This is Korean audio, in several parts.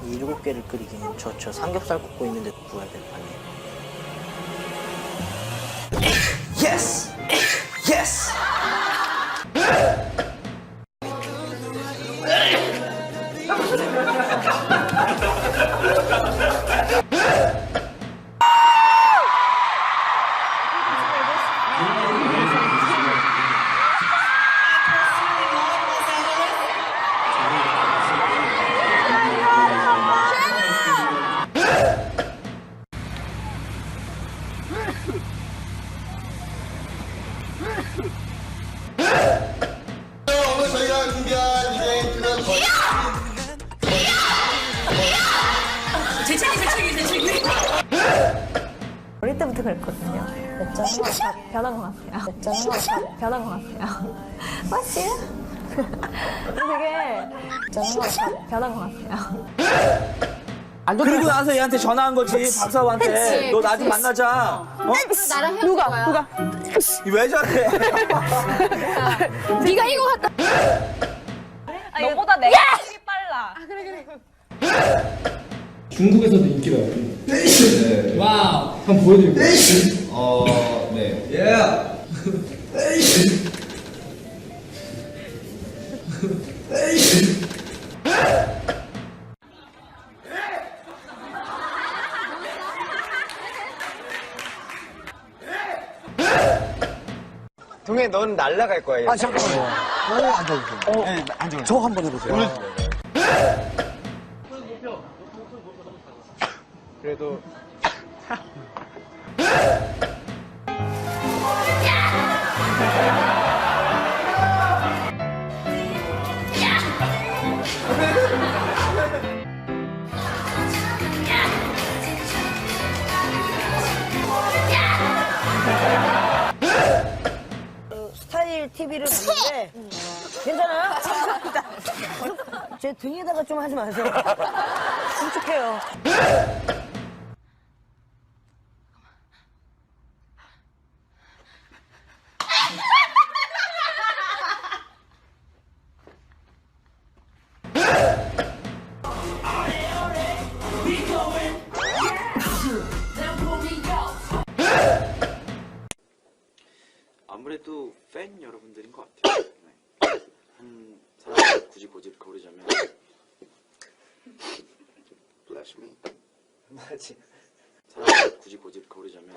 이 7개를 끓이기는 저 삼겹살 굽고 있는데 구워야 될 판이에요. 예스! 예스! 오늘 저희가 준비한 이벤트는 제 책이. 어릴 때부터 그랬거든요. 몇 점 하나 다 변한 것 같아요. 몇 점 하나 다 변한 것 같아요. 맞지? 되게 몇 점 하나 다 변한 것 같아요. 그리고 나서 얘한테 전화한 거지, 박사부한테. 그치, 너 나 좀 그치. 만나자. 어? 나랑 헤어질 거야. 누가? 왜 저래? 네가 이거 같다. 너보다 내가 속이 빨라. 중국에서도 인기가 있어요. 와우. 한번 보여드릴게요. 네. 예. 동해 넌 날라갈 거야. 아, 잠깐만요. 앉아주세요. 네, 앉아주세요. 저 한번 해보세요. 그래도 스타일 TV를 봤는데 괜찮아요? 제 등에다가 좀 하지 마세요. 끔찍해요. 아무래도 팬 여러분들인 것 같아요. 네. 한 사람을 굳이 고르자면 Bless me. 맞지. 사람을 굳이 고르자면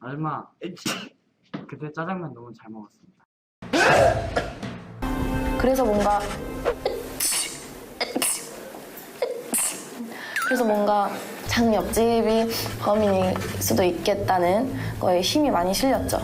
얼마 그때 짜장면 너무 잘 먹었습니다. 그래서 뭔가 장 옆집이 범인일 수도 있겠다는 거에 힘이 많이 실렸죠.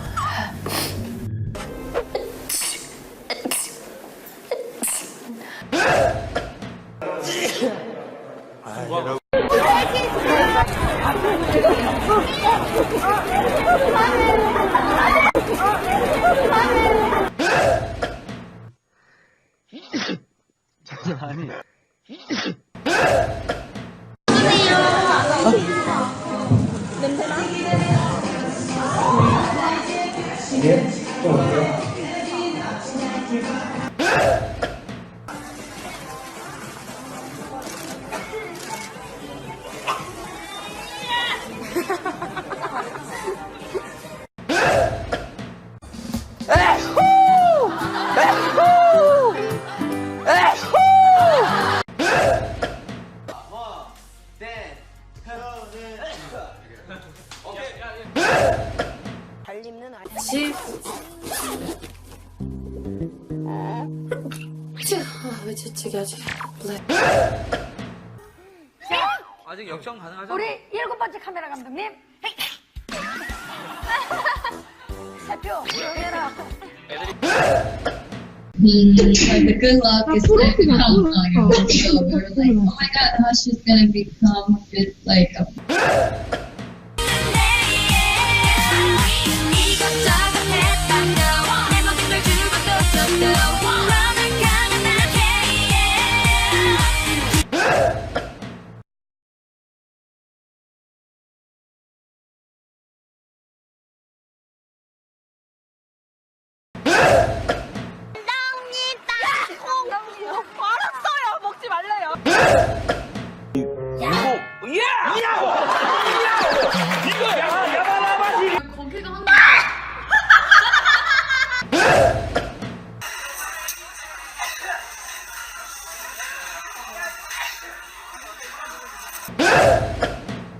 잘 입는 아이. 왜 재채기 하지? 아직 역전 가능하죠? 우리 7번째 카메라 감독님. 살펴. 해라. Like the good luck is like comes on your so we're like, oh my god, Hush is gonna become this like a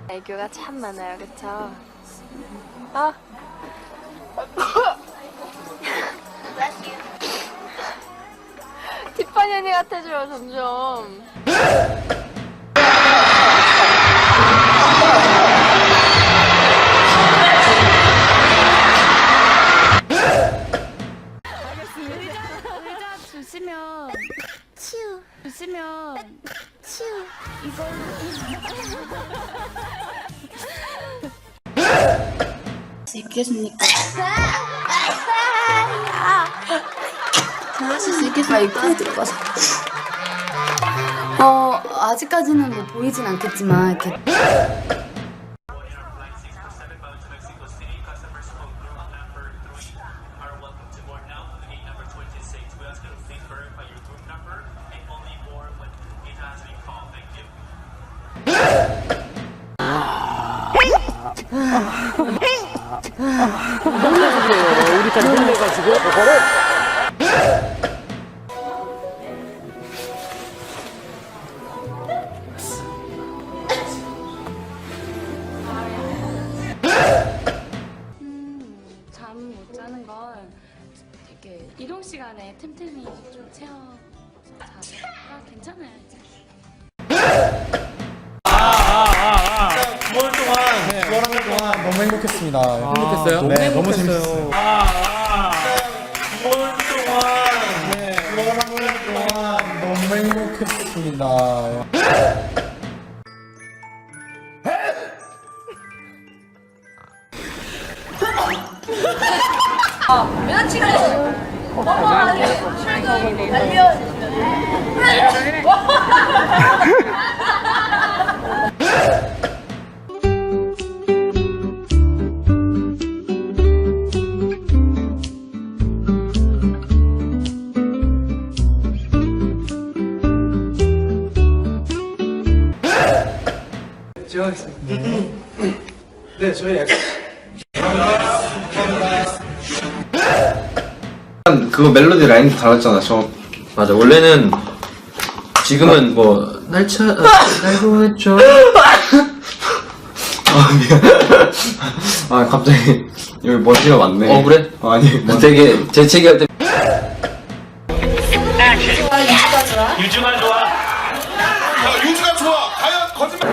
애교가 참 많아요, 그쵸? 아. 티파니 언니 같아져요, 점점. 의자 주시면 치우 주시면 치우 있겠습니까? 잘하실 수 있겠습니까? 이쁘게 들어가서 아직까지는 뭐 보이진 않겠지만 이렇게 우리까지 혼내가지고 그거를 잠 못 자는 건 되게 이동 시간에 틈틈이 좀 채워서 자니까 괜찮아요 이제. 9월 동안 너무 행복했습니다. 행복했어요? 네, 너무 재밌었어요. 9월 동안 너무 행복했습니다. 네, 저희 약간 그거 멜로디 라인도 달랐잖아. 저 맞아. 원래는 지금은 뭐 날짜 알고 했죠. 아 미안. 아 갑자기 여기 먼지가 많네. 그래? 아니 되게 재채기 할 때. 유주가 좋아. 과연 거짓말.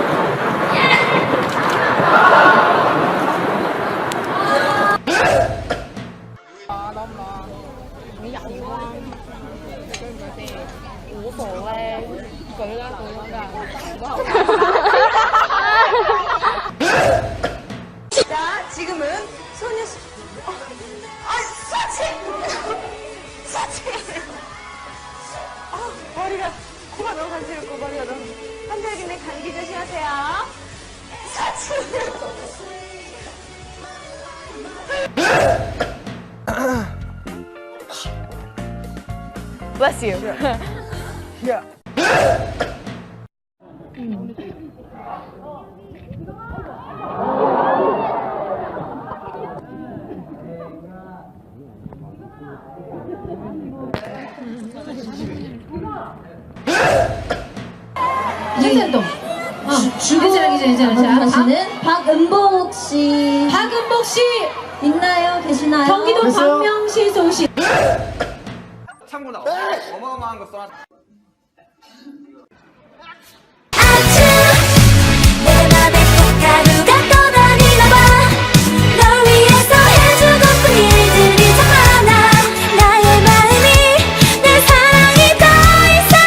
자, 지금은 소녀시. 사치! 머리가, 코가 너무 간지럽고, 머리가 너무. 한달기네 감기 조심하세요. 사치! Bless you. Yeah. 이재동. 주고 가시는 박은복 씨. 박은복 씨 있나요? 계시나요? 경기도 광명시 소식. 창고나 어마어마한 거 써놨.